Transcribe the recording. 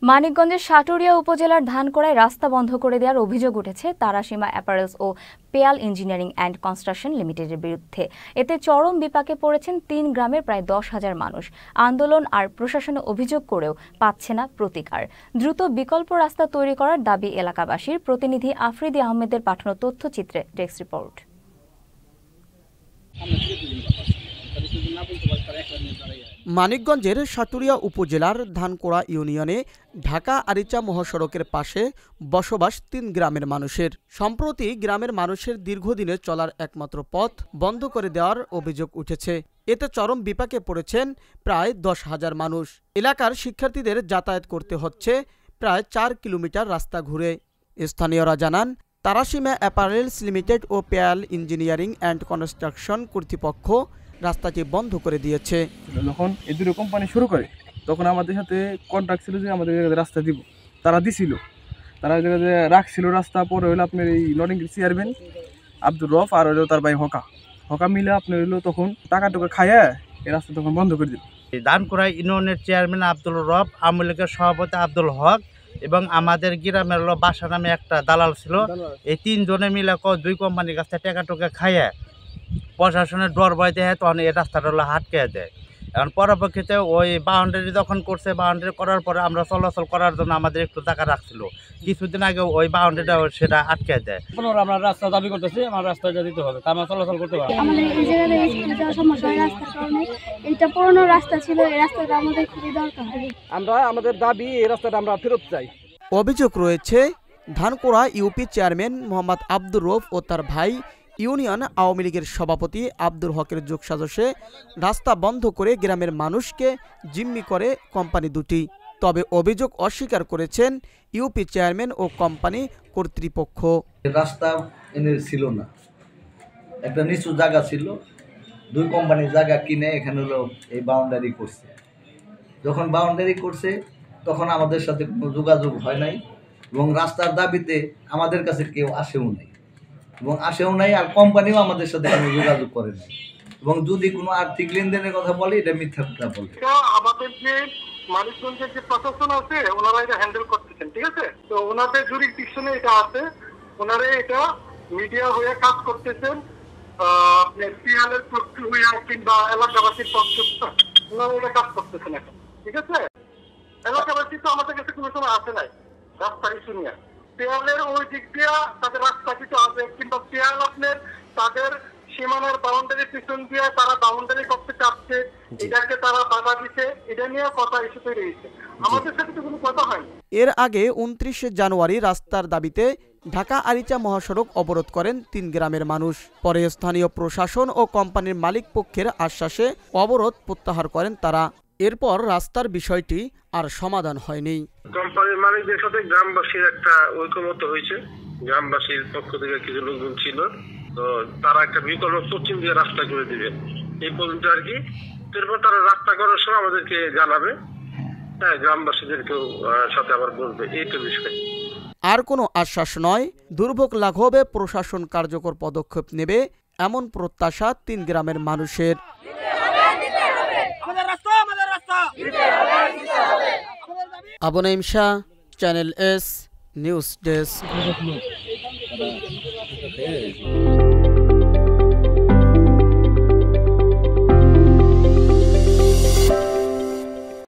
মানিকগঞ্জের সাটুরিয়া উপজেলার ধানকড়ায় রাস্তা বন্ধ করে দেওয়ার অভিযোগ উঠেছে তারাসীমা অ্যাপারেলস ও পেয়াল ইঞ্জিনিয়ারিং অ্যান্ড কনস্ট্রাকশন লিমিটেডের বিরুদ্ধে। এতে চরম বিপাকে পড়েছেন ৩ গ্রামের প্রায় ১০,০০০ মানুষ। আন্দোলন আর প্রশাসনে অভিযোগ করেও পাচ্ছে না প্রতিকার। দ্রুত বিকল্প রাস্তা তৈরি করার দাবি এলাকাবাসীর। প্রতিনিধি আফ্রিদি আহমেদের পাঠানো তথ্যচিত্রে ডেস্ক রিপোর্ট। মানিকগঞ্জের সাটুরিয়া উপজেলার ধানকোড়া ইউনিয়নে ঢাকা আরিচা মহাসড়কের পাশে বসবাস ৩ গ্রামের মানুষের। সম্প্রতি গ্রামের মানুষের দীর্ঘদিনের চলার একমাত্র পথ বন্ধ করে দেওয়ার অভিযোগ উঠেছে। এতে চরম বিপাকে পড়েছেন প্রায় ১০,০০০ মানুষ। এলাকার শিক্ষার্থীদের যাতায়াত করতে হচ্ছে প্রায় ৪ কিলোমিটার রাস্তা ঘুরে। স্থানীয়রা জানান, তারাসীমা অ্যাপারেলস লিমিটেড ও পেয়াল ইঞ্জিনিয়ারিং অ্যান্ড কনস্ট্রাকশন কর্তৃপক্ষ রাস্তাটি বন্ধ করে দিয়েছে। যখন এই দুটো কোম্পানি শুরু করে তখন আমাদের সাথে কন্ট্রাক্ট ছিল যে আমাদের রাস্তা দিব, তারা দিছিল, তারা রাখছিল রাস্তা। পরে হলো আপনার এই নটিংগিল চেয়ারম্যান আব্দুর রফ আর হলো তার ভাই হকা মিলে আপনার হলো তখন টাকা খাইয়া এই রাস্তা তখন বন্ধ করে দিল। ধানকোড়া ইউনিয়নের চেয়ারম্যান আব্দুল রফ, আওয়ামী লীগের সভাপতি আব্দুল হক এবং আমাদের গ্রামের হলো বাসা নামে একটা দালাল ছিল। এই ৩ জনে মিলে ২ কোম্পানির কাছ থেকে টাকা খাইয়া প্রশাসনের ডর ভয় দেয়, তখন এই রাস্তাটা হলো আটকে দেয়। এখন পরবর্তীতে ওই বাউন্ডারি যখন করছে, বাউন্ডারি করার পরে আমরা চলাচল করার জন্য আমাদের একটু টাকা রাখছিল। কিছুদিন আগে ওই বাউন্ডারিটা সেটা আটকে দেয়। আমরা রাস্তা দাবি করতেছি, আমার রাস্তাটা দিতে হবে, আমরা চলাচল করতে পারবো। আমাদের এই জায়গাতে স্কুলে যাওয়ার সমস্যা হয় রাস্তার কারণে। এটা পুরনো রাস্তা ছিল, এই রাস্তাটা আমাদের খুবই দরকার। আমরা আমাদের দাবি এই রাস্তাটা আমরা ফেরত চাই। অভিযোগ রয়েছে ধানকোড়া ইউপি চেয়ারম্যান মোহাম্মদ আব্দুর রফ ও তার ভাই ইউনিয়ন আওয়ামী লীগের সভাপতি আব্দুল হকের যোগসাজশে রাস্তা বন্ধ করে গ্রামের মানুষকে জিম্মি করে কোম্পানি দুটি। তবে অভিযোগ অস্বীকার করেছেন ইউপি চেয়ারম্যান ও কোম্পানি কর্তৃপক্ষ। রাস্তা এনে ছিল না, একটা নিচু জায়গা ছিল, 2 কোম্পানির জায়গা কিনে এখানে হলো এই বাউন্ডারি করছে। যখন বাউন্ডারি করছে তখন আমাদের সাথে কোনো যোগাযোগ হয় নাই এবং রাস্তার দাবিতে আমাদের কাছে কেউ আসেও নাই আর কোম্পানিও আমাদের সাথে কোনো যোগাযোগ করে নাই। এবং যদি কোনো আর্থিক লেনদেনের কথা বলে এটা মিথ্যা কথা বলে। আমাদের যে মানিকগঞ্জের যে প্রশাসন আছে ওনারা এটা হ্যান্ডেল করতেছেন, ঠিক আছে? তো ওনাদের জুরিসডিকশনে এটা আছে, ওনারা এটা মিডিয়া হয়ে কাজ করতেছেন, পিয়ালের পক্ষ হয়ে কিংবা এলাকাবাসীর পক্ষ, ওনারা এটা কাজ করতেছেন এখন, ঠিক আছে? এলাকাবাসী তো আমাদের কাছে কোনো সময় আসে নাই রাস্তা ইস্যু নিয়ে। পেয়ালের ওই দিক দিয়ে তাদের রাস্তা কিছু আছে, কিংবা পেয়াল আপনার তাদের সীমানার বাউন্ডারি পিছন দিয়ে তারা বাউন্ডারি করতে চাচ্ছে, এটাকে তারা বাধা দিচ্ছে, এটা নিয়ে কথা ইস্যু তৈরি হয়েছে। আমাদের সাথে তো কোনো কথা হয়নি। এর আগে 29 জানুয়ারি রাস্তার দাবিতে ঢাকা আরিচা মহাসড়ক অবরোধ করেন 3 গ্রামের মানুষ। পরে স্থানীয় প্রশাসন ও কোম্পানির মালিক পক্ষের আশ্বাসে অবরোধ প্রত্যাহার করেন তারা। এরপর রাস্তার বিষয়টি আর সমাধান হয়নি। কোম্পানির মালিকদের সাথে গ্রামবাসীর একটা ঐকমত্য হয়েছে। গ্রামবাসীর পক্ষ থেকে কিছু লোকজন ছিল, তো তারা একটা বিকল্প পশ্চিম দিয়ে রাস্তা করে দিবে, এই পর্যন্ত আর কি। এরপর তারা রাস্তা করার সময় আমাদেরকে জানাবে, হ্যাঁ, গ্রামবাসীদেরকেও সাথে আবার বলবে, এই তো বিষয়। আর কোনো আশ্বাস নয়, দুর্ভোগ লাঘবে প্রশাসন কার্যকর পদক্ষেপ নেবে এমন প্রত্যাশা 3 গ্রামের মানুষের। Abu Naim Shah, channel S news desk.